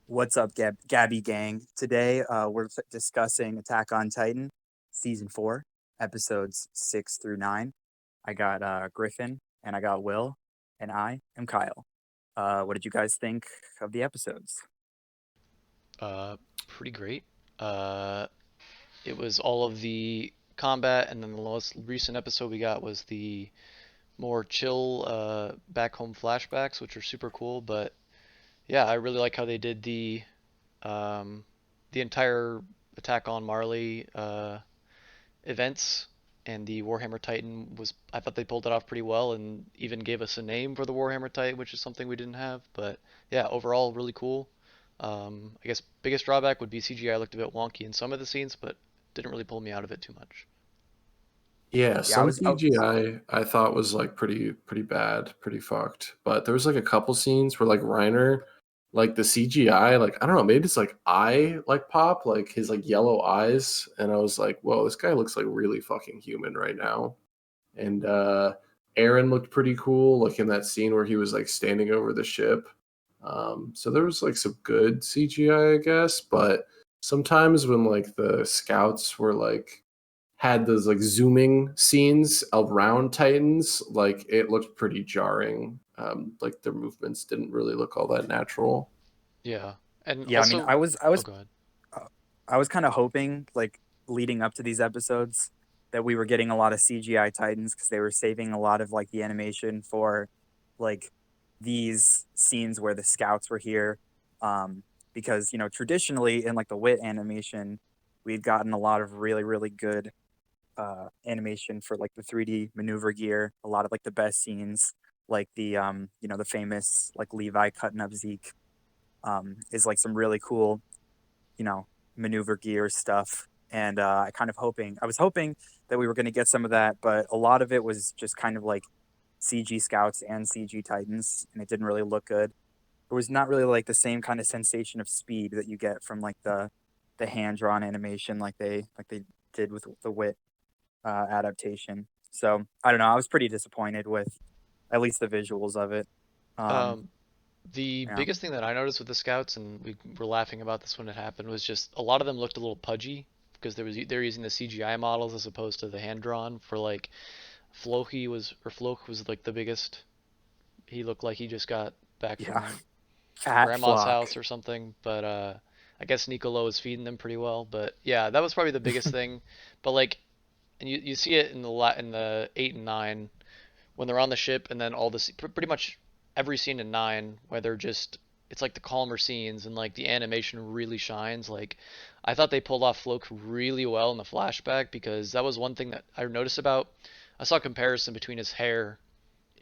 What's up, Gabby Gang? Today, we're discussing Attack on Titan, Season 4, Episodes 6 through 9. I got Griffin, and I got Will, and I am Kyle. What did you guys think of the episodes? Uh, Pretty great. Uh, it was all of the combat, and then the most recent episode we got was the more chill back home flashbacks, which are super cool. But yeah, I really like how they did um, the entire Attack on Marley events, and the Warhammer Titan was. I thought they pulled it off pretty well, and even gave us a name for the Warhammer Titan, which is something we didn't have. But yeah, overall, really cool. I guess biggest drawback would be CGI looked a bit wonky in some of the scenes, but didn't really pull me out of it too much. Yeah, Yeah, I some was. Oh, CGI I thought was like pretty bad, pretty fucked. But there was like a couple scenes where like Reiner, like the CGI, like I don't know, maybe it's like eye like pop, like his like yellow eyes, and I was like, whoa, this guy looks like really fucking human right now. And Aaron looked pretty cool, like in that scene where he was like standing over the ship. So there was like some good CGI, I guess, but sometimes when like the scouts were like had those like zooming scenes around Titans, like it looked pretty jarring. Like their movements didn't really look all that natural. Yeah, and yeah, I mean, also, oh god, uh, I was kind of hoping, like, leading up to these episodes, that we were getting a lot of CGI Titans because they were saving a lot of like the animation for, like, these scenes where the scouts were here. Um, because traditionally in like the Wit animation, we'd gotten a lot of really good animation for like the 3D maneuver gear, a lot of like the best scenes, like the famous like Levi cutting up Zeke, is like some really cool, you know, maneuver gear stuff. And I was hoping that we were going to get some of that, but a lot of it was just kind of like CG scouts and CG Titans, and it didn't really look good. It was not really like the same kind of sensation of speed that you get from like the hand drawn animation, like they did with the Wit adaptation. So I don't know. I was pretty disappointed with at least the visuals of it. Um, um, the yeah, biggest thing that I noticed with the scouts, and we were laughing about this when it happened, was just a lot of them looked a little pudgy because they're using the CGI models as opposed to the hand drawn. For like Floki was like the biggest. He looked like he just got back yeah, from fat grandma's flock. house or something. But I guess Nicolo is feeding them pretty well. But yeah, that was probably the biggest thing. But like, and you see it in the 8 and 9 when they're on the ship, and then pretty much every scene in 9 where they're just it's like the calmer scenes and like the animation really shines. Like I thought they pulled off Floke really well in the flashback because that was one thing that I noticed about. I saw a comparison between his hair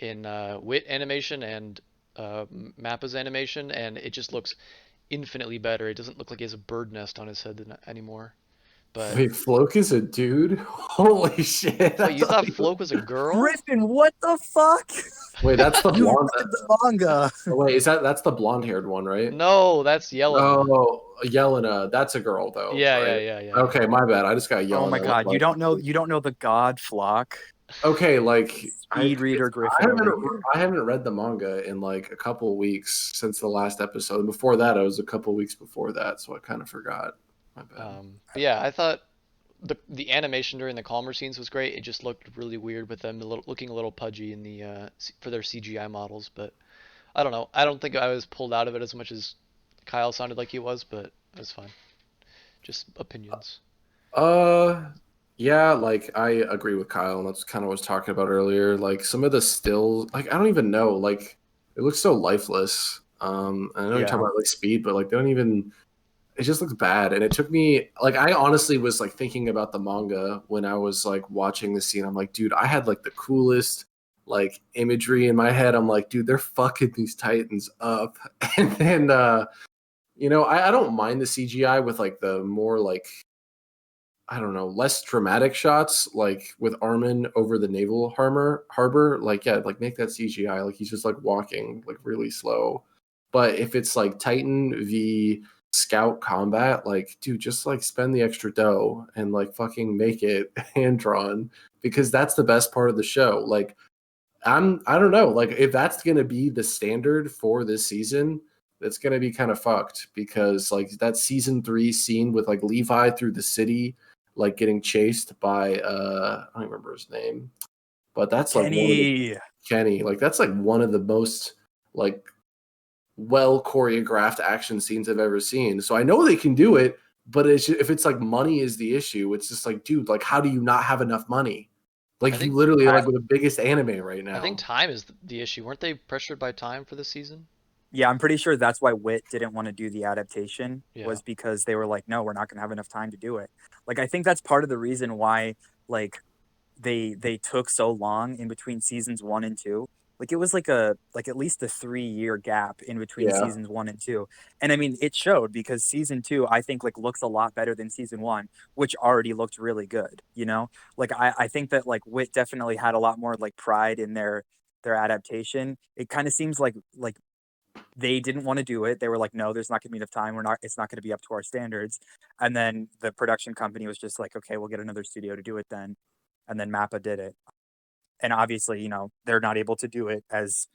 in Wit animation and Mappa's animation, and it just looks infinitely better. It doesn't look like he has a bird nest on his head anymore. But Wait, Floke is a dude? Holy shit! wait, you thought Floke was a girl? Griffin, what the fuck? Wait, that's the You blonde. read the manga. Oh, wait, is that's the blonde haired one, right? No, that's Yelena. Oh, Yelena, that's a girl though, Yeah, yeah, right? yeah, yeah. Okay, my bad. I just got Oh my Yelena. god, Like, you don't know the God Flock. okay, like Speed reader I Griffin haven't over here. I haven't read the manga in like a couple of weeks since the last episode. Before that, it was a couple of weeks before that, so I kind of forgot. My bad. But yeah, I thought the animation during the calmer scenes was great. It just looked really weird with them looking a little pudgy in the for their CGI models. But I don't know. I don't think I was pulled out of it as much as Kyle sounded like he was, but it was fine. Just opinions. Uh, yeah, like I agree with Kyle, and that's kind of what I was talking about earlier. Like some of the stills, like I don't even know, like it looks so lifeless. I know you're talking Yeah. about like speed, but like they don't even. It just looks bad, and it took me like I honestly was like thinking about the manga when I was like watching the scene. I'm like, dude, I had like the coolest like imagery in my head. I'm like, dude, they're fucking these Titans up, and then I don't mind the CGI with like the more like I don't know, less dramatic shots, like with Armin over the naval harbor. Like, yeah, like make that CGI. Like he's just like walking like really slow. But if it's like Titan v Scout combat, like, dude, just like spend the extra dough and like fucking make it hand drawn because that's the best part of the show. Like, I don't know, like if that's gonna be the standard for this season, it's gonna be kind of fucked because like that season 3 scene with like Levi through the city, like getting chased by I don't remember his name, but that's like one of the Kenny. Kenny, like that's like one of the most like well choreographed action scenes I've ever seen. So I know they can do it, but if it's like money is the issue, it's just like, dude, like how do you not have enough money? I Like you think literally are I, like with the biggest anime right I think now. time is the issue. Weren't they pressured by time for this season? yeah, I'm pretty sure that's why Wit didn't want to do the adaptation Yeah. was because they were like, no, we're not going to have enough time to do it. Like, I think that's part of the reason why like they took so long in between seasons 1 and 2. Like it was like at least a 3 year gap in between Yeah. seasons 1 and 2. And I mean it showed because season 2 I think like looks a lot better than season 1, which already looked really good, you know? Like I think that like Wit definitely had a lot more like pride in their adaptation. It kind of seems like they didn't want to do it. They were like, no, there's not gonna be enough time. It's not gonna be up to our standards. And then the production company was just like, okay, we'll get another studio to do it then. And then Mappa did it. And obviously, they're not able to do it as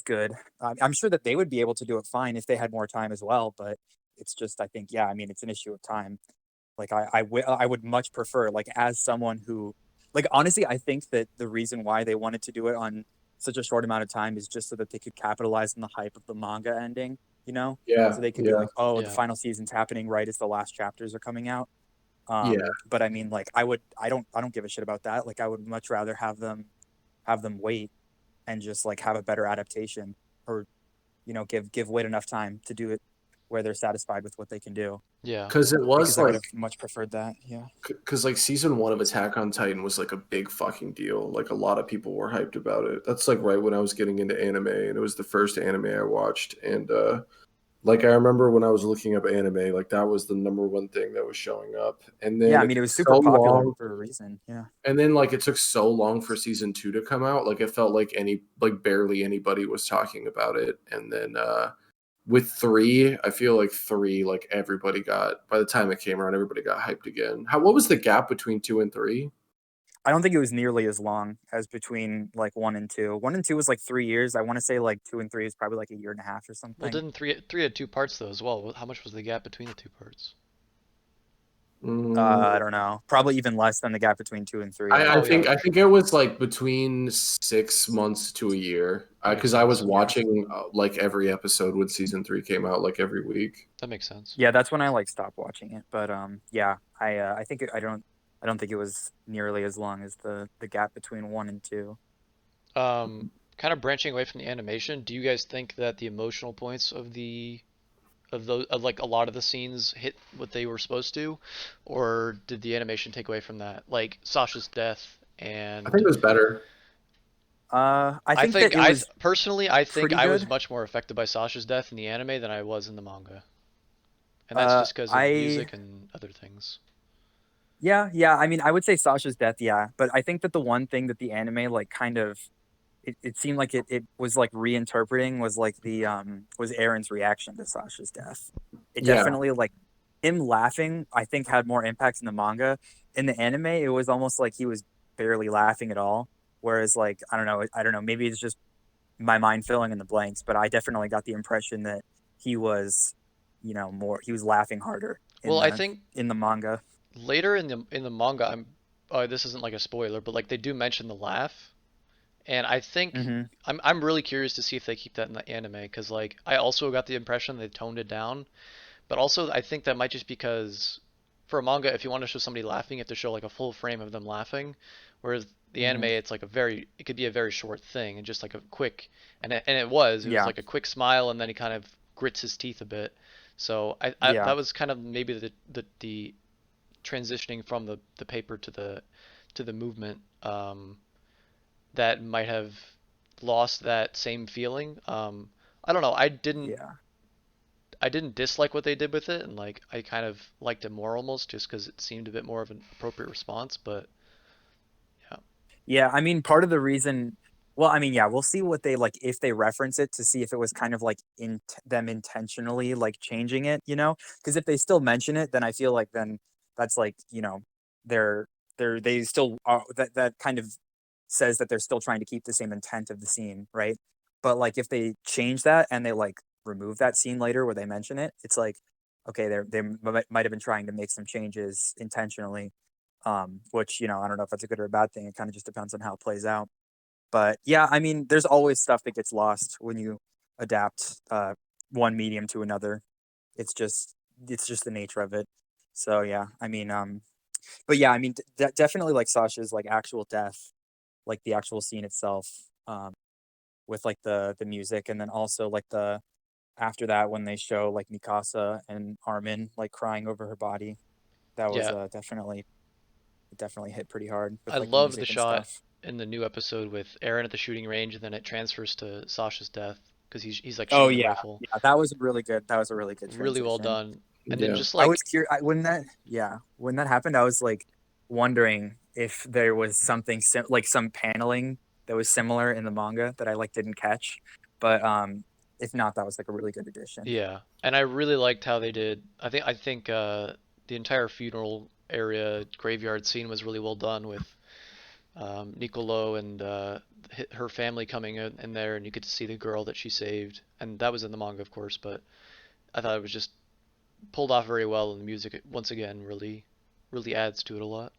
good. I'm sure that they would be able to do it fine if they had more time as well, but it's just I think yeah, I mean it's an issue of time. Like I would much prefer like as someone who like honestly I think that the reason why they wanted to do it on such a short amount of time is just so that they could capitalize on the hype of the manga ending, you know? Yeah. So they could be Yeah. like, "Oh, the Yeah. final season's happening right as the last chapters are coming out." Yeah. But I mean like I don't give a shit about that. Like I would much rather have them wait and just like have a better adaptation or give Wit enough time to do it where they're satisfied with what they can do Yeah. Because it because was I would like have much preferred that. Yeah. because like season 1 of Attack on Titan was like a big fucking deal. Like a lot of people were hyped about it. That's like right when I was getting into anime, and it was the first anime I watched. And like I remember when I was looking up anime, like that was the number one thing that was showing up. And Yeah, then I it mean it took was so super popular long, for a reason. Yeah. and then like it took so long for season 2 to come out. Like it felt like barely anybody was talking about it. And then with 3, I feel like 3, like everybody got by the time it came around, everybody got hyped again. What was the gap between 2 and 3? I don't think it was nearly as long as between like 1 and 2. 1 and 2 was like 3 years. I want to say like 2 and 3 is probably like a year and a half or Well, something. didn't three had two parts though as well? How much was the gap between the two parts? I Mm, don't know. Probably even less than the gap between 2 and 3. I I don't Oh think yeah, think. I think it was like between 6 months to a year that makes because I was sense. Yeah. watching like every episode when season 3 came out, like every week. That makes sense. Yeah, that's when I like stopped watching it. But yeah, I think I don't think it was nearly as long as the gap between 1 and 2. Kind of branching away from the animation, do you guys think that the emotional points of like a lot of the scenes hit what they were supposed to, or did the animation take away from that? Like Sasha's death I think and it was better. I think that it was personally I think pretty I was good. much more affected by Sasha's death in the anime than I was in the manga, and that's just because of I music and other things. Yeah. I mean, I would say Sasha's death, yeah. But I think that the one thing that the anime like kind of it seemed like it was like reinterpreting was like the was Aaron's reaction to Sasha's death. It Yeah, definitely like him laughing, I think had more impact in the manga. In the anime, it was almost like he was barely laughing at all. Whereas like I don't know, maybe it's just my mind filling in the blanks, but I definitely got the impression that he was, he was laughing harder Well, I think in the manga. later in the manga, this isn't like a spoiler, but like they do mention the laugh, and I think Hmm. I'm really curious to see if they keep that in the anime because like I also got the impression they toned it down, but also I think that might just because for a manga, if you want to show somebody laughing, you have to show like a full frame of them laughing, whereas the anime Hmm. it's like it could be a very short thing and just like a quick it was Yeah. like a quick smile and then he kind of grits his teeth a bit. So I Yeah. that was kind of maybe the transitioning from the paper to the movement that might have lost that same feeling. I don't know. Yeah. I didn't dislike what they did with it, and like I kind of liked it more almost just because it seemed a bit more of an appropriate response. But yeah, Yeah, I mean, part of the reason, well, I mean, yeah, we'll see what they like if they reference it to see if it was kind of like in them intentionally like changing it, you know? Because if they still mention it, then I feel like then that's like, they're they still are that kind of says that they're still trying to keep the same intent of the scene, right? But like if they change that and they like remove that scene later where they mention it, it's like, okay, they might have been trying to make some changes intentionally, which, you know, I don't know if that's a good or a bad thing. It kind of just depends on how it plays out. But yeah, I mean, there's always stuff that gets lost when you adapt one medium to another. It's just it's just the nature of it. So yeah, I mean, but yeah, I mean, definitely like Sasha's like actual death, like the actual scene itself, with like the music, and then also like the after that when they show like Mikasa and Armin like crying over her body, that was Yeah, definitely hit pretty hard I with like the love the music and shot stuff. in the new episode with Eren at the shooting range, and then it transfers to Sasha's death because he's like Oh shooting the yeah, rifle. yeah, that was really good. That was a really good Really well transition. done. And then Yeah. just I was like curious when that happened. I was like wondering if there was something like some paneling that was similar in the manga that I like didn't catch, but if not, that was like a really good addition. yeah, and I really liked how they did. I think the entire funeral area graveyard scene was really well done with Nicolo and her family coming in there, and you get to see the girl that she saved, and that was in the manga, of course. But I thought it was just pulled off very well, and the music once again really adds to it a lot.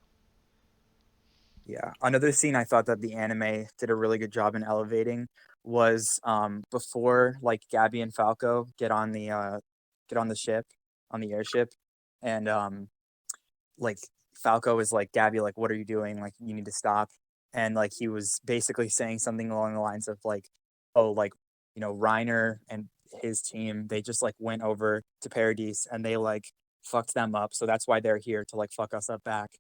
Yeah. Another scene I thought that the anime did a really good job in elevating was before like Gabby and Falco get on the ship, on the airship, and like Falco is like, Gabby, like, what are you doing? Like, you need to stop. And like he was basically saying something along the lines of like, oh, like, you know, Reiner and his team, they just like went over to Paradise and they like fucked them up. So that's why they're here to like fuck us up back.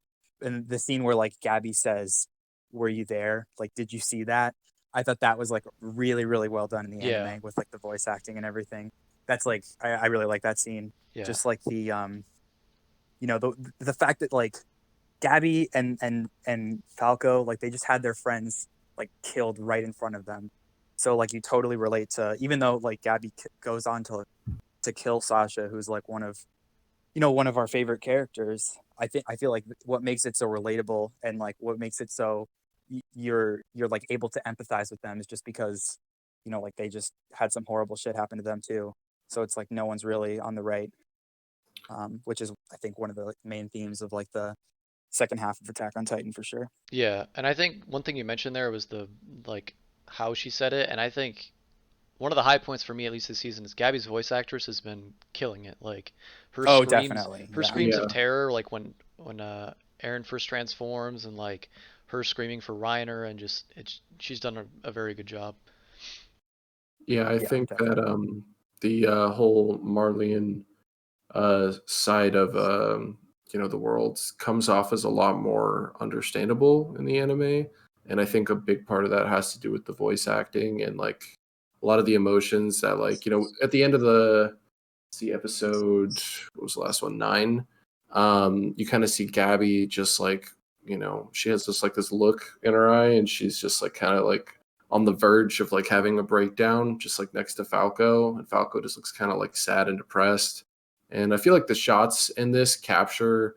And the scene where like Gabby says, were you there? Like, did you see that? I thought that was like really, really well done in the Yeah, anime with like the voice acting and everything. That's like I really like that scene. yeah, Just like the you know, the fact that like Gabby and Falco, like they just had their friends like killed right in front of them. So like you totally relate to, even though like Gabby goes on to kill Sasha, who's like one of, you know, one of our favorite characters. I feel like what makes it so relatable and like what makes it so you're like able to empathize with them is just because, you know, like they just had some horrible shit happen to them too. So it's like no one's really on the right, which is I think one of the like, main themes of like the second half of Attack on Titan for sure. yeah. And I think one thing you mentioned there was the like how she said it, and I think one of the high points for me, at least this season, is Gabby's voice actress has been killing it. Like Oh, definitely. her Yeah. screams of Yeah. terror, like when Aaron first transforms, and like her screaming for Reiner, and just she's done a very good job. Yeah, I Yeah, think that definitely. the whole Marleyan side of the world comes off as a lot more understandable in the anime, and I think a big part of that has to do with the voice acting and like a lot of the emotions that like at the end of the episode, what was the last one, 9, you kind of see Gabby just like she has just like this look in her eye, and she's just like kind of like on the verge of like having a breakdown, just like next to Falco, and Falco just looks kind of like sad and depressed. And I feel like the shots in this capture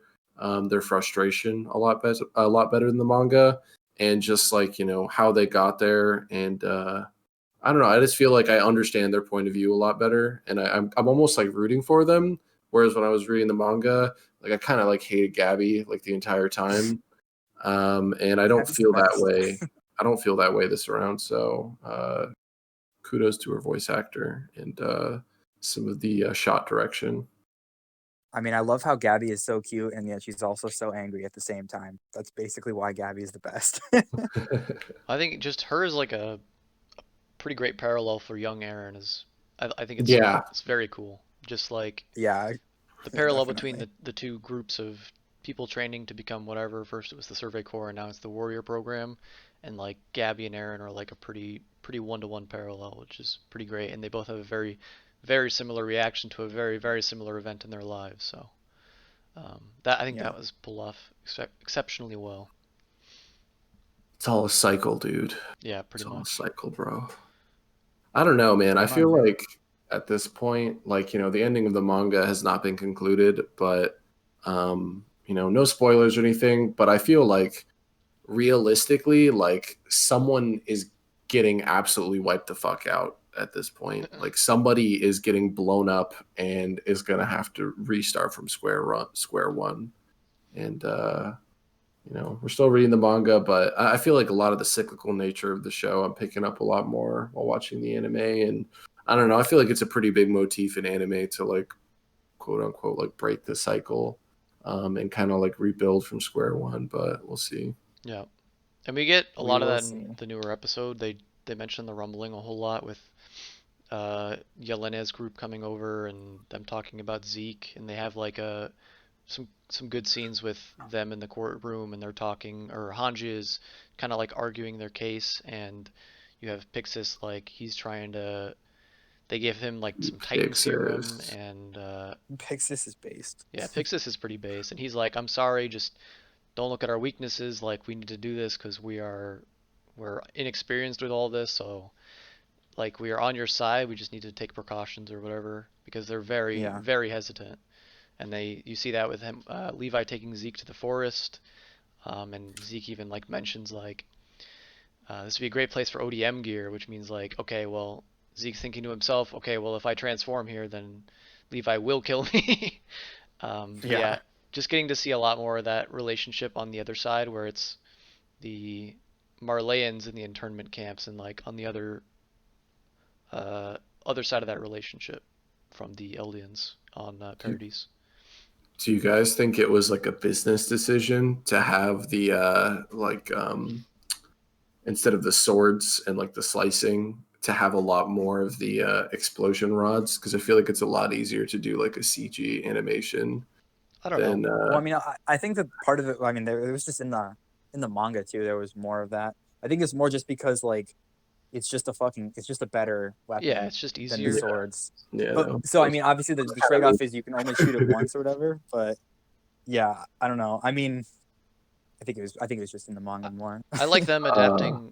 their frustration a lot better than the manga, and just like how they got there. And I don't know, I just feel like I understand their point of view a lot better, and I'm almost like rooting for them. Whereas when I was reading the manga, like I kind of like hated Gabby like the entire time, and I don't Gabby's the feel that best. way. I don't feel that way this round. So kudos to her voice actor and some of the shot direction. I mean, I love how Gabby is so cute and yet she's also so angry at the same time. That's basically why Gabby is the best. I think just her is like a pretty great parallel for young Aaron. Is I think Yeah, it's very cool. Just like Yeah, the parallel between definitely. the two groups of people training to become whatever. First it was the Survey Corps, and now it's the Warrior Program. And like Gabby and Aaron are like a pretty one-to-one parallel, which is pretty great. And they both have a very similar reaction to a very similar event in their lives. So that I think Yeah. that was pulled off exceptionally well. it's all a cycle, dude. Yeah, It's pretty all a much. cycle, bro. I don't know, man. Pretty I much, feel yeah. like at this point, like, the ending of the manga has not been concluded, but no spoilers or anything, but I feel like realistically, like someone is getting absolutely wiped the fuck out. at this point. Like somebody is getting blown up and is gonna have to restart from square one. And we're still reading the manga, but I feel like a lot of the cyclical nature of the show I'm picking up a lot more while watching the anime. And I don't know, I feel like it's a pretty big motif in anime to like quote unquote like break the cycle and kind of like rebuild from square one, but we'll see. Yeah. And we get a We lot of will that see. in the newer episode. They mention the rumbling a whole lot with Yelena's group coming over and them talking about Zeke, and they have like some good scenes with them in the courtroom and they're talking, or Hanji is kind of like arguing their case, and you have Pixis like he's trying to. They give him like some Titan serum, Pixis. and Pixis is based. yeah, Pixis is pretty base, and he's like, I'm sorry, just don't look at our weaknesses. Like we need to do this because we're inexperienced with all this, so like we are on your side. We just need to take precautions or whatever because they're very Yeah. very hesitant. And you see that with him, Levi taking Zeke to the forest, and Zeke even like mentions like this would be a great place for ODM gear, which means like okay, well Zeke's thinking to himself, okay, well if I transform here, then Levi will kill me. But Yeah. yeah, just getting to see a lot more of that relationship on the other side, where it's the Marleyans in the internment camps, and like on the uh, other side of that relationship from the Eldians on Paradise. Do you guys think it was like a business decision to have the instead of the swords and like the slicing to have a lot more of the explosion rods? Because I feel like it's a lot easier to do like a CG animation I don't know. than Well, I mean, I think that part of it. I mean, it was just in the manga too. There was more of that. I think it's more just because like it's just a better Yeah, weapon it's just than the easier. swords. yeah. But so I mean, obviously the Kind trade of off is you can only shoot it once or whatever. But yeah, I don't know. I mean, I think it was just in the manga more. I like them uh, adapting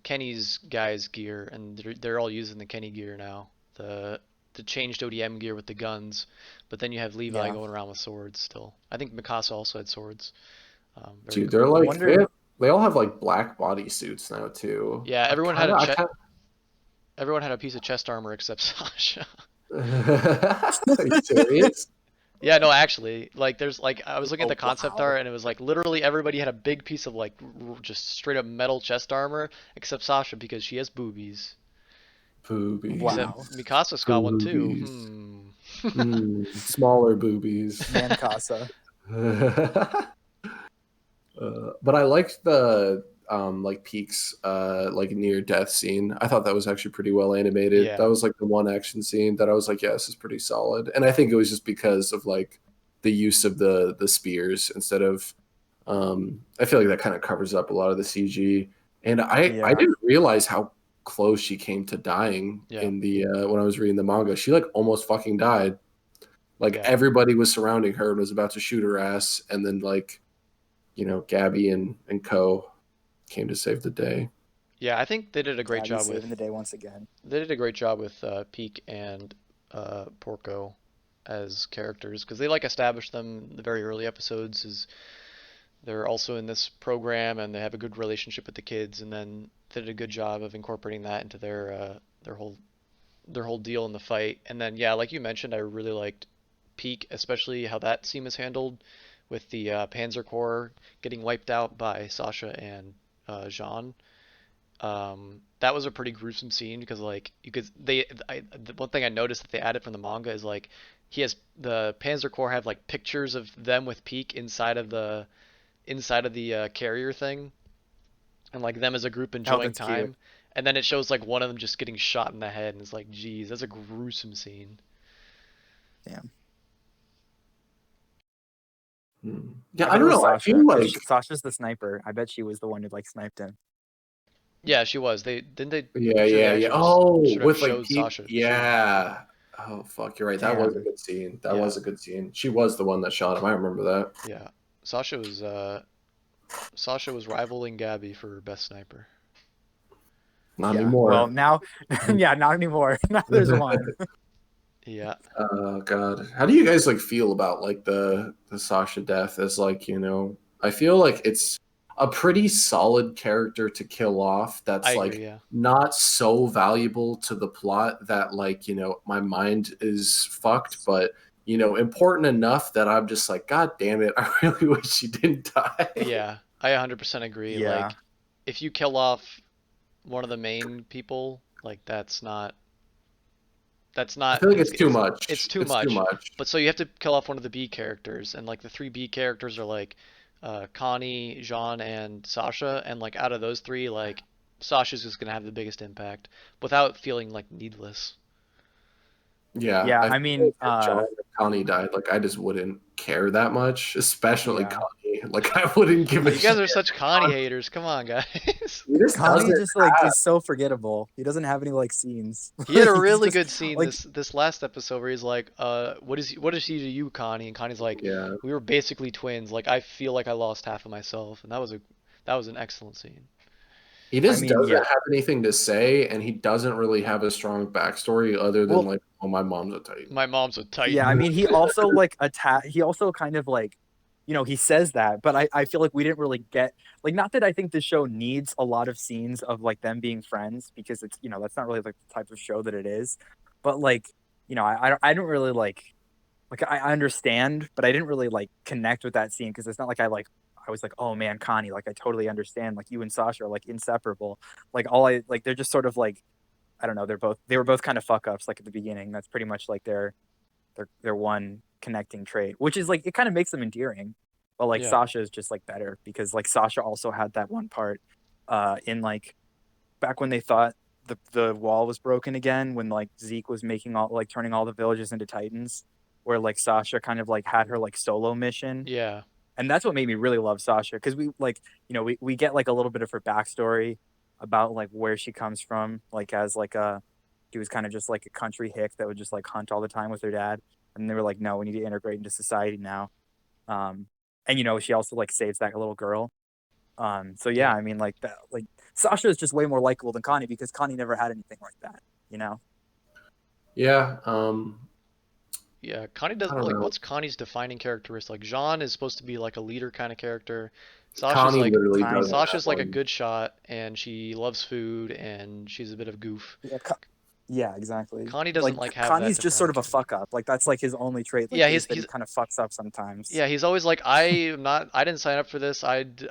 Kenny's guys' gear, and they're all using the Kenny gear now. The changed ODM gear with the guns, but then you have Levi Yeah, going around with swords still. I think Mikasa also had swords. Very dude, they're cool. I like wonder. they all have like black body suits now too. Yeah, I kind of I kind everyone had a piece of chest armor except Sasha. of. Are you serious? Yeah, no, actually, like there's like I was looking at the Oh concept wow, art and it was like literally everybody had a big piece of like just straight up metal chest armor except Sasha because she has boobies. Except wow, Boobies. Mikasa's got one too. Boobies. Smaller boobies. man, Casa. But I liked the like Peaks like near death scene. I thought that was actually pretty well animated. That Yeah, was like the one action scene that I was like, yeah, this is pretty solid. And I think it was just because of like the use of the spears instead of I feel like that kind of covers up a lot of the CG. And I Yeah, didn't realize how close she came to dying yeah, in the when I was reading the manga. She like almost fucking died. Like yeah. everybody was surrounding her and was about to shoot her ass, and then like Gabby and Co came to save the day. Yeah, I think they did a great Gabby job saving with the day once again. Peak and Porco as characters because they like established them in the very early episodes as they're also in this program and they have a good relationship with the kids, and then they did a good job of incorporating that into their whole deal in the fight. And then yeah, like you mentioned, I really liked Peak, especially how that scene was handled with the Panzer Corps getting wiped out by Sasha and Jean. That was a pretty gruesome scene because like you could the one thing I noticed that they added from the manga is like he has the Panzer Corps have like pictures of them with Peak inside of the carrier thing, and like them as a group Oh, enjoying that's cute. time, and then it shows like one of them just getting shot in the head, and it's like, geez, that's a gruesome scene. Damn. Yeah, I I bet it don't was know. I Sasha feel because like Sasha's the sniper. I bet she was the one who like sniped him. Yeah, she was. They didn't they. I'm yeah, sure they yeah, yeah. actually just Oh, should have with like showed Pete. Sasha shooting him. Yeah. Oh fuck, you're right. That was a Damn. good scene. That Yeah, was a good scene. She was the one that shot him. I remember that. yeah. Sasha was uh Sasha was rivaling Gabby for best sniper. Not Yeah. Well, anymore. now, yeah, not anymore. Now there's one. Yeah. Oh God, how do you guys like feel about like the Sasha death? As like I feel like it's a pretty solid character to kill off I that's agree. like Yeah. not so valuable to the plot that like, my mind is fucked, but important enough that I'm just like, God damn it, I really wish she didn't die. Yeah. I 100% agree. Yeah. Like, if you kill off one of the main people, like that's I not feel like it's too it's much. too It's too much. much. But so you have to kill off one of the B characters, and like the three B characters are like Connie, Jean, and Sasha, and like out of those three, like Sasha's just gonna have the biggest impact without feeling like needless. Yeah, Yeah, I I feel mean, like if John or Connie died, like I just wouldn't care that much, especially yeah. Connie. Like I wouldn't give Oh, a you guys shit. are such Connie haters. Come on, guys. He just Connie doesn't just like have. is so forgettable. He doesn't have any like scenes. He had a He's really just good scene like this last episode where he's like, what is he to you, Connie? And Connie's like, Yeah, we were basically twins. Like I feel like I lost half of myself, and that was an excellent scene. he I just mean, doesn't yeah. have anything to say, and he doesn't really have a strong backstory other than Well, like, oh, my mom's a Titan. My mom's a yeah, I titan. mean, he also like he also kind of like, he says that, but I feel like we didn't really get like, not that I think the show needs a lot of scenes of like them being friends because it's, that's not really like the type of show that it is. But like, I don't really like I understand, but I didn't really like connect with that scene because it's not like I was like, oh man, Connie, like I totally understand. Like you and Sasha are like inseparable. Like all I like they're just sort of like, I don't know, they were both kind of fuck ups like at the beginning. That's pretty much like their one connecting trait, which is like it kind of makes them endearing. But like Yeah, Sasha is just like better because like Sasha also had that one part in like back when they thought the wall was broken again, when like Zeke was making all like turning all the villages into Titans, where like Sasha kind of like had her like solo mission. yeah, And that's what made me really love Sasha because we like, we get like a little bit of her backstory about like where she comes from, like as like she was kind of just like a country hick that would just like hunt all the time with her dad. And they were like, no, we need to integrate into society now. Um, and she also like saves that little girl. So yeah, yeah, I mean like that, like Sasha is just way more likable than Connie because Connie never had anything like that, you know? Yeah, yeah. Connie I doesn't don't like. know. What's Connie's defining characteristic? Like Jean is supposed to be like a leader kind of character. Sasha's Connie like literally Kind doesn't of. have Sasha's like a one. good shot, and she loves food, and she's a bit of goof. Yeah, yeah, exactly. Connie doesn't Like like have that Connie's just sort defining of a character. fuck up. Like that's like his only trait, like Yeah, is that he he's kind of fucks up sometimes. yeah, he's always like, I didn't sign up for this. I didn't,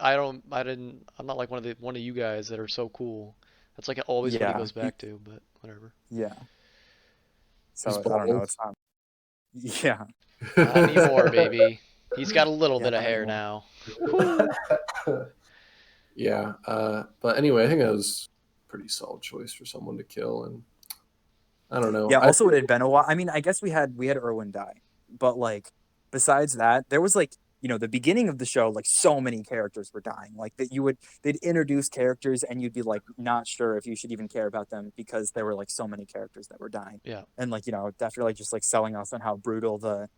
I'm not like one of you guys that are so cool. That's like always what he Yeah, goes back to, but whatever. yeah. He's So I don't know. bald. It's not. Yeah, Not anymore, baby. He's got a little yeah, bit of not hair anymore. now. Woo. Yeah, but anyway, I think that was a pretty solid choice for someone to kill, and I don't know. Yeah. I Also, it had been a while. I mean, I guess we had Irwin die, but like besides that, there was like the beginning of the show, like so many characters were dying. Like that they'd introduce characters and you'd be like not sure if you should even care about them because there were like so many characters that were dying, Yeah, and like after like just like selling us on how brutal the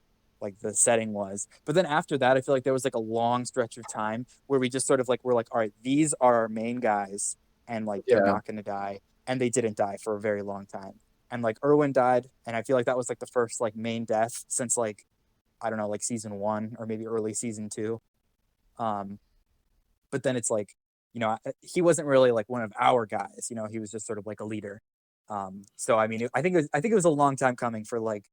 setting was. But then after that, I feel like there was like a long stretch of time where we just sort of like we're like, all right, these are our main guys, and like they're yeah, not going to die, and they didn't die for a very long time. And like Irwin died, and I feel like that was like the first like main death since like I don't know, like season one or maybe early season two. Um, but then it's like he wasn't really like one of our guys. He was just sort of like a leader. So I mean, I think it was a long time coming for like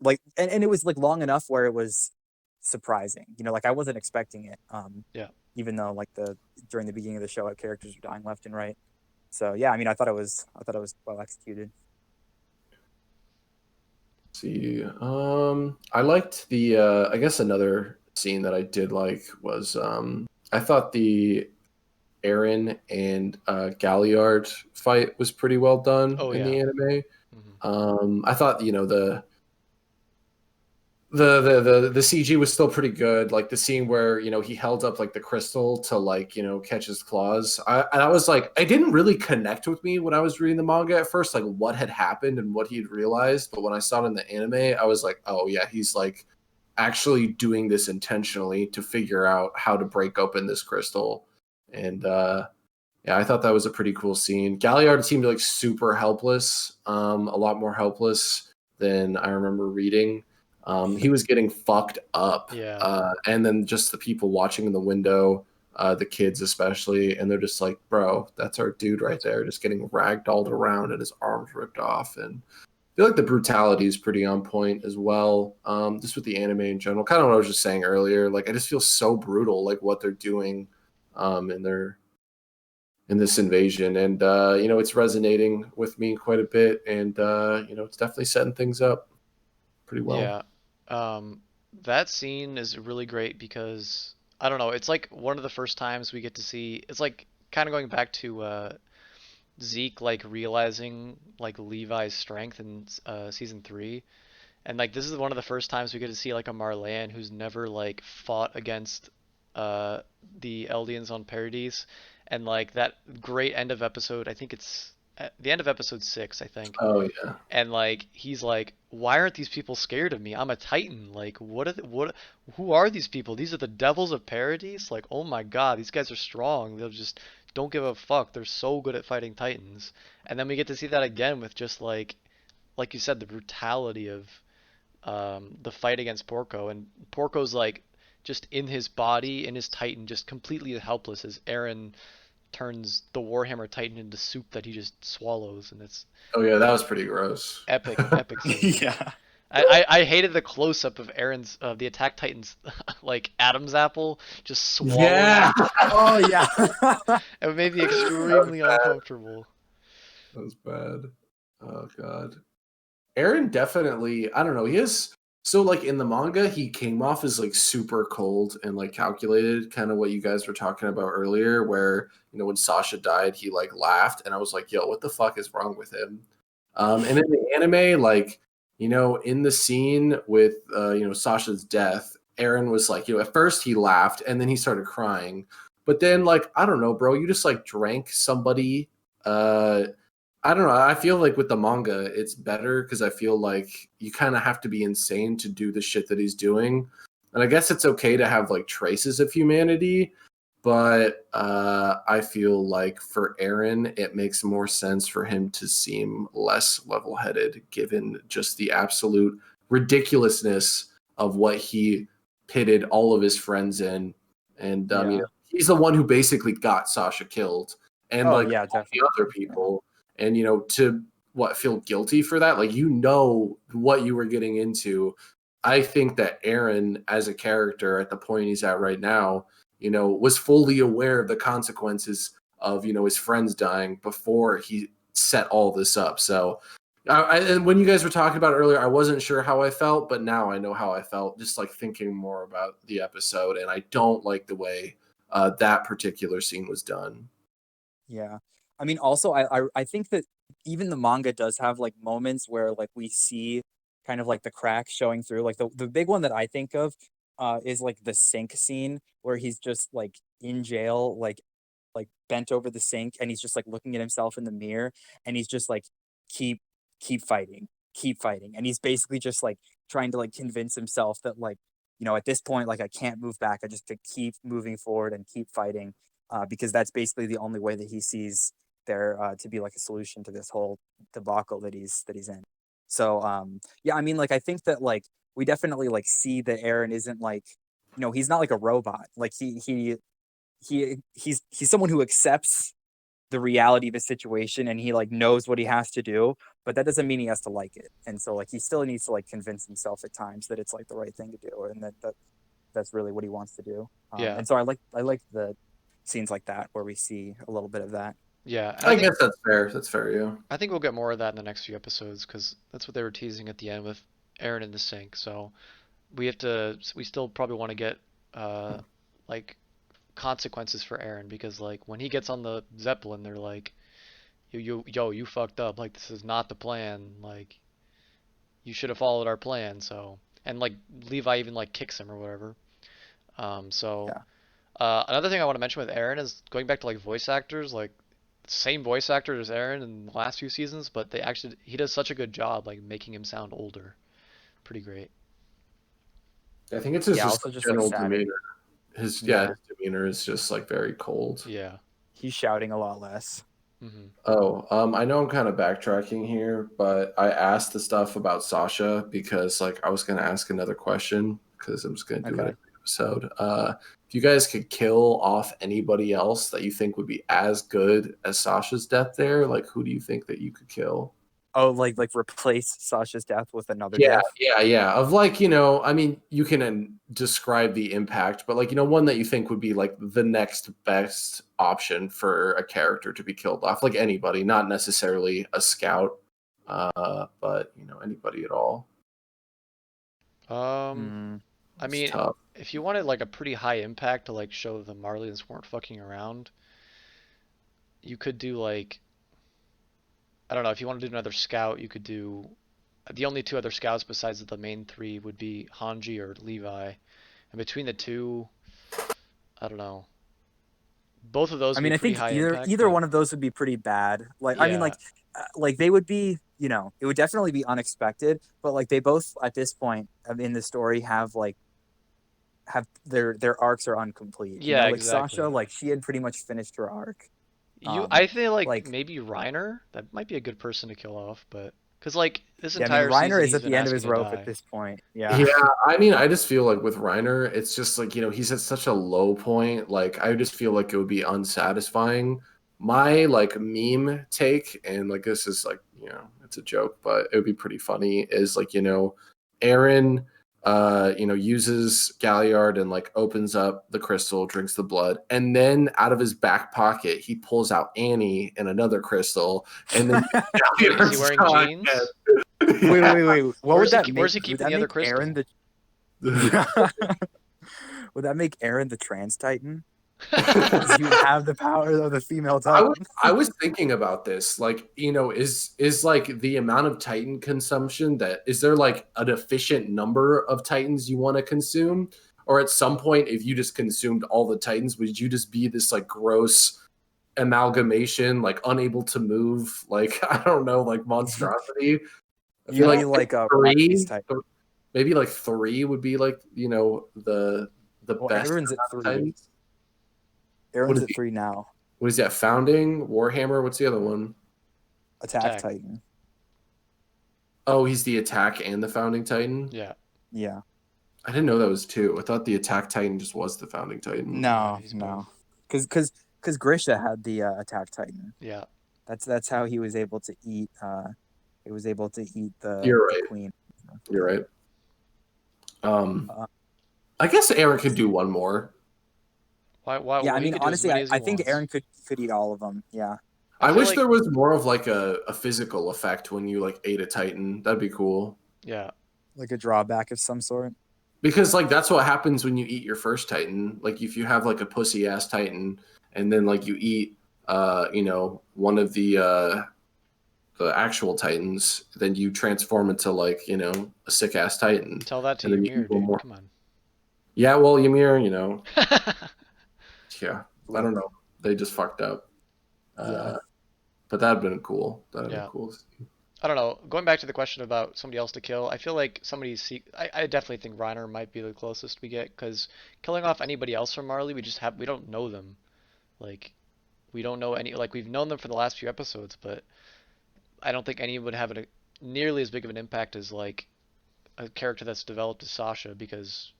like and it was like long enough where it was surprising. Like I wasn't expecting it. yeah. Even though like the during the beginning of the show, characters were dying left and right. So yeah, I mean, I thought it was well executed. see. I liked the. I guess another scene that I did like was I thought the Aaron and Galliard fight was pretty well done Oh in yeah. the anime. Hmm. I thought the CG was still pretty good. Like the scene where he held up like the crystal to like catch his claws. I was like, I didn't really connect with me when I was reading the manga at first, like what had happened and what he had realized. But when I saw it in the anime, I was like, oh yeah, he's like actually doing this intentionally to figure out how to break open this crystal. And yeah, I thought that was a pretty cool scene. Galliard seemed like super helpless, a lot more helpless than I remember reading. He was getting fucked up. Yeah. And then just the people watching in the window the kids especially, and they're just like, bro, that's our dude right there, just getting ragdolled around and his arms ripped off. And I feel like the brutality is pretty on point as well. Just with the anime in general, kind of what I was just saying earlier. Like I just feel so brutal, like what they're doing, in their in this invasion, and it's resonating with me quite a bit, and it's definitely setting things up pretty well. Yeah. Um, that scene is really great because I don't know, it's like one of the first times we get to see it's like kind of going back to Zeke like realizing like Levi's strength in season 3. And like this is one of the first times we get to see like a Marleyan who's never like fought against uh the Eldians on Paradise. And like that great end of episode, I think it's at the end of episode 6, I think. Oh yeah. And like he's like, why aren't these people scared of me? I'm a Titan. Like what who are these people? These are the devils of Paradise? Like, oh my god, these guys are strong. They'll just don't give a fuck. They're so good at fighting Titans. And then we get to see that again with just like you said, the brutality of the fight against Porco, and Porco's like just in his body, in his Titan, just completely helpless as Eren turns the Warhammer Titan into soup that he just swallows, and it's Oh yeah, that was pretty gross. epic scene. Yeah. I hated the close up of Eren's the Attack Titan's like Adam's apple just swallowing. Yeah. Oh yeah. It made me That was extremely bad. uncomfortable. That was bad. Oh god. Aaron definitely, I don't know, he is so like in the manga, he came off as like super cold and like calculated, kind of what you guys were talking about earlier, where when Sasha died, he like laughed, and I was like, yo, what the fuck is wrong with him? And in the anime, like, in the scene with Sasha's death, Aaron was like, at first he laughed and then he started crying. But then, like, I don't know, bro, you just like drank somebody. I don't know. I feel like with the manga, it's better because I feel like you kind of have to be insane to do the shit that he's doing. And I guess it's okay to have like traces of humanity, but I feel like for Aaron, it makes more sense for him to seem less level-headed, given just the absolute ridiculousness of what he pitted all of his friends in. And Yeah. he's the one who basically got Sasha killed, and Oh like yeah, all the definitely. other people. And to feel guilty for that, like what you were getting into. I think that Aaron, as a character at the point he's at right now, was fully aware of the consequences of his friends dying before he set all this up. So and when you guys were talking about it earlier, I wasn't sure how I felt, but now I know how I felt, just like thinking more about the episode. And I don't like the way that particular scene was done. Yeah. I mean, also, I think that even the manga does have like moments where like we see kind of like the cracks showing through. Like the big one that I think of is like the sink scene where he's just like in jail, like bent over the sink, and he's just like looking at himself in the mirror, and he's just like keep keep fighting, keep fighting. And he's basically just like trying to like convince himself that like, at this point, like I can't move back. I just to keep moving forward and keep fighting. Because that's basically the only way that he sees there to be like a solution to this whole debacle that he's in. So yeah, I mean, like I think that like we definitely like see that Aaron isn't like, he's not like a robot. Like he's someone who accepts the reality of his situation, and he like knows what he has to do, but that doesn't mean he has to like it. And so like he still needs to like convince himself at times that it's like the right thing to do, and that's really what he wants to do. Yeah, And so I like the scenes like that where we see a little bit of that. yeah, and I guess that's fair. That's fair, yeah. I think we'll get more of that in the next few episodes because that's what they were teasing at the end with Aaron in the sink. So we still probably want to get like consequences for Aaron because like when he gets on the Zeppelin, they're like, you fucked up. Like this is not the plan. Like you should have followed our plan. So and like Levi even like kicks him or whatever. So Yeah. another thing I want to mention with Aaron is going back to like voice actors, like same voice actor as Aaron in the last few seasons, but he does such a good job like making him sound older. Pretty great. I think it's Yeah, just also like just like general sadder. demeanor. His Yeah. his demeanor is just like very cold. Yeah. He's shouting a lot less. Hmm. Oh, I know I'm kind of backtracking here, but I asked the stuff about Sasha because like I was gonna ask another question because I'm just gonna do it Okay. every episode. If if you guys could kill off anybody else that you think would be as good as Sasha's death there, like who do you think that you could kill? Oh, like replace Sasha's death with another Yeah, death. yeah. Of like, I mean, you can describe the impact, but like, one that you think would be like the next best option for a character to be killed off, like anybody, not necessarily a scout, but anybody at all. I It's mean, tough. if you wanted like a pretty high impact to like show the Marlians weren't fucking around, you could do like I don't know, if you want to do another scout, you could do the only two other scouts besides the main three would be Hanji or Levi. And between the two, I don't know. Both of those I would be mean, I pretty think high either impact, either but one of those would be pretty bad. Like, I mean, yeah. like they would be, it would definitely be unexpected. But like they both at this point in the story have their arcs are incomplete. Yeah, Like Sasha, exactly. like she had pretty much finished her arc. I Um, feel like like maybe Reiner, that might be a good person to kill off, but because like this yeah, I mean, entire Reiner season is he's at been the end of asking his to rope at die. this point. Yeah. Yeah, I mean, I just feel like with Reiner, it's just like, he's at such a low point. Like, I just feel like it would be unsatisfying. My like meme take, and like this is like, it's a joke, but it would be pretty funny, is like, Aaron uses Galliard and like opens up the crystal, drinks the blood, and then out of his back pocket, he pulls out Annie and another crystal, and then Is he Galliard's wearing gone. jeans? Wait. What would that Where's make? he Would keeping that the other make Aaron crystal? the would that make Aaron the trans titan? Because he would have the power of the female I was titan. I was thinking about this, like, is like the amount of Titan consumption, that is there like an efficient number of Titans you want to consume? Or at some point, if you just consumed all the Titans, would you just be this like gross amalgamation, like unable to move, like I don't know, like monstrosity? I feel You'd like be like a One Piece three, titan. maybe like three would be like, the Well, best Aaron's at amount of three. Titans. What Aaron's is at three now. what is that? Founding, Warhammer, what's the other one? Attack Attack. titan. Oh, he's the attack and the founding titan. Yeah. Yeah. I didn't know that was two. I thought the attack titan just was the founding titan. No, No, he's no. both. Because Grisha had the attack titan. Yeah. That's how he was able to eat. He was able to eat You're the right. queen. You're right. Uh, I guess Aaron could do one more. Why? yeah, Well, I he mean, could do as honestly, many I, as he I think wants. Aaron could eat all of them. Yeah, I I feel wish like there was more of like a physical effect when you like ate a titan. That'd be cool. yeah. like a drawback of some sort. Because like that's what happens when you eat your first titan. Like if you have like a pussy ass titan and then like you eat one of the actual titans, then you transform into like, a sick ass titan. Tell that to And then you Ymir, eat one dude. more. Come on. Yeah, well, Ymir, yeah, I Like, don't know. They just fucked up. yeah, But that'd been cool. That'd been Yeah. cool. I don't know. Going back to the question about somebody else to kill, I feel like I definitely think Reiner might be the closest we get because killing off anybody else from Marley, we don't know them. Like we don't know any. Like we've known them for the last few episodes, but I don't think any would have nearly as big of an impact as like a character that's developed as Sasha because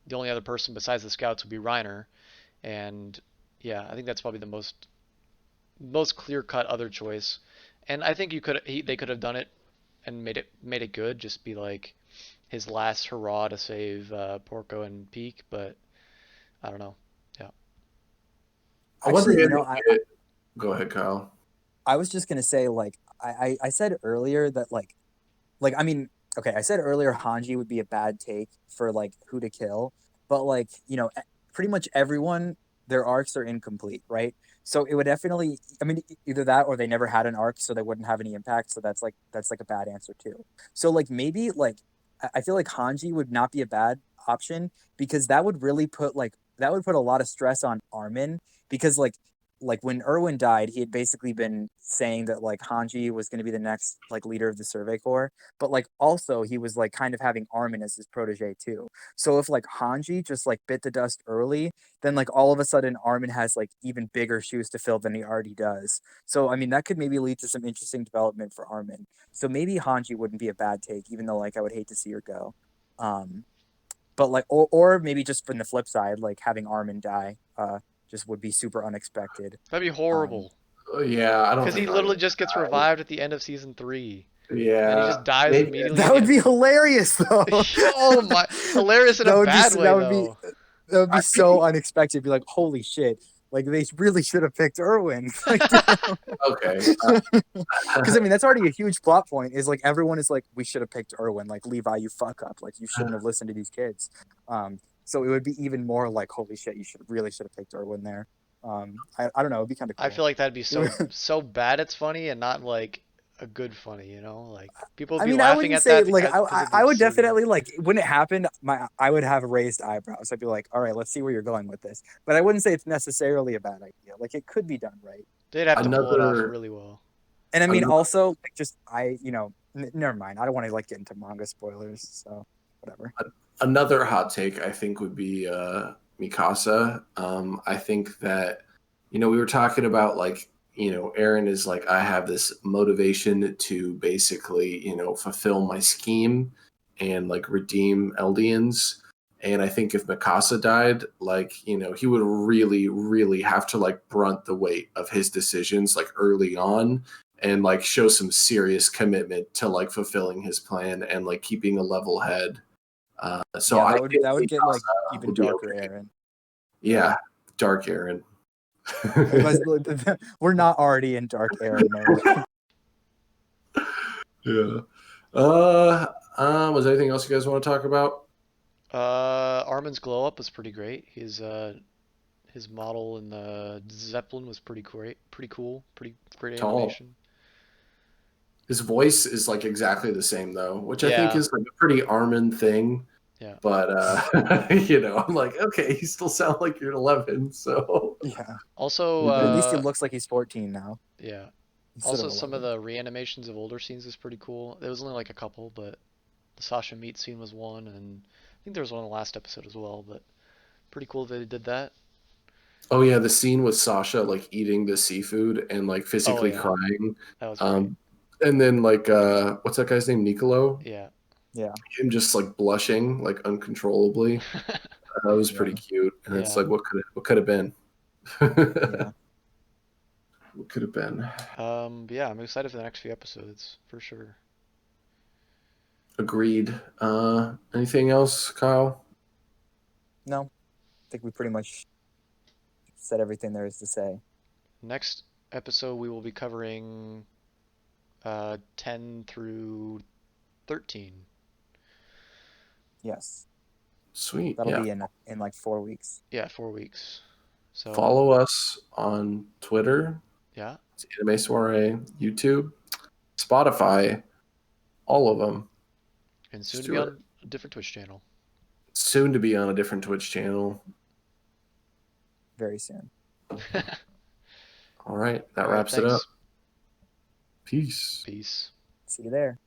the only other person besides the scouts would be Reiner, and yeah, I think that's probably the most clear cut other choice. And I think they could have done it and made it good. Just be like his last hurrah to save Porco and Peak, but I don't know. Yeah, I wasn't actually, getting it. Go ahead, Kyle. I was just gonna say like I said earlier that like I mean, okay, I said earlier Hanji would be a bad take for like who to kill, but like pretty much everyone their arcs are incomplete, right? So it would definitely, I mean, either that or they never had an arc, so they wouldn't have any impact. So that's like a bad answer too. So like maybe like I feel like Hanji would not be a bad option because that would put a lot of stress on Armin because like when Irwin died, he had basically been saying that like Hanji was going to be the next like leader of the Survey Corps, but like also he was like kind of having Armin as his protege too. So if like Hanji just like bit the dust early, then like all of a sudden Armin has like even bigger shoes to fill than he already does. So I mean that could maybe lead to some interesting development for Armin. So maybe Hanji wouldn't be a bad take, even though like I would hate to see her go. Um, but like, or maybe just from the flip side, like having Armin die, just would be super unexpected. That'd be Um, horrible. Yeah, I don't Because he think literally Armin just gets died. revived at the end of season 3. And he Yeah, just dies maybe. immediately that at the would end. be hilarious, though. Oh my, hilarious in a bad way That would be though. that would I be think. so unexpected. Be like, holy shit! Like they really should have picked Erwin. Like, Okay. because I mean that's already a huge plot point. Is like everyone is like, we should have picked Erwin. Like Levi, you fuck up. Like you shouldn't have listened to these kids. So it would be even more like, holy shit, you should have picked Erwin there. I don't know. It'd be kind of I cool. feel like that'd be so bad it's funny and not like a good funny, you know? Like people would I be mean, I laughing wouldn't at say that like because it'd be I would absurd. definitely like when it happened, I would have raised eyebrows. I'd be like, all right, let's see where you're going with this. But I wouldn't say it's necessarily a bad idea. Like it could be done right. They'd have to pull it off Another. really well. And I mean, Another. also like, just never mind. I don't want to like get into manga spoilers, so whatever. Another hot take I think would be Mikasa. I think that we were talking about like Aaron is like I have this motivation to basically fulfill my scheme and like redeem Eldians. And I think if Mikasa died, like he would really, really have to like brunt the weight of his decisions like early on and like show some serious commitment to like fulfilling his plan and like keeping a level head. So Yeah, I think that would get like Mikasa even would be darker, okay. Aaron. Yeah, Dark Aaron. We're not already in dark Aaron mode. Yeah. Was there anything else you guys want to talk about? Armin's glow up was pretty great. His model in the Zeppelin was pretty cool, pretty great Tall. animation. His voice is like exactly the same though, which I think Yeah, is like a pretty Armin thing. yeah. But I'm like, okay, you still sound like you're 11, so Yeah, Also, but at least he looks like he's 14 now yeah. instead of Also, some of 11. the reanimations of older scenes is pretty cool. There was only like a couple, but the Sasha meet scene was one, and I think there was one in the last episode as well. But pretty cool that they did that. oh yeah, the scene with Sasha like eating the seafood and like Oh physically yeah, crying. that was great. Um, and then like what's that guy's name? Nicolo? Yeah. Yeah, Him just like blushing like uncontrollably. That was pretty yeah, cute. And it's Yeah. like what could have been? yeah. What could have been? But yeah, I'm excited for the next few episodes for sure. Agreed. Anything else, Kyle? No, I think we pretty much said everything there is to say. Next episode we will be covering 10 through 13. Yes, Sweet. that'll Yeah. be in like 4 weeks. Yeah, 4 weeks. So Follow us on Twitter. yeah, It's Anime Soirée, YouTube, Spotify, all of them. and soon Just to be do it. on a different Twitch channel. Soon to be on a different Twitch channel. Very soon. All right. That All right, wraps it up. thanks. Peace. Peace. See you there.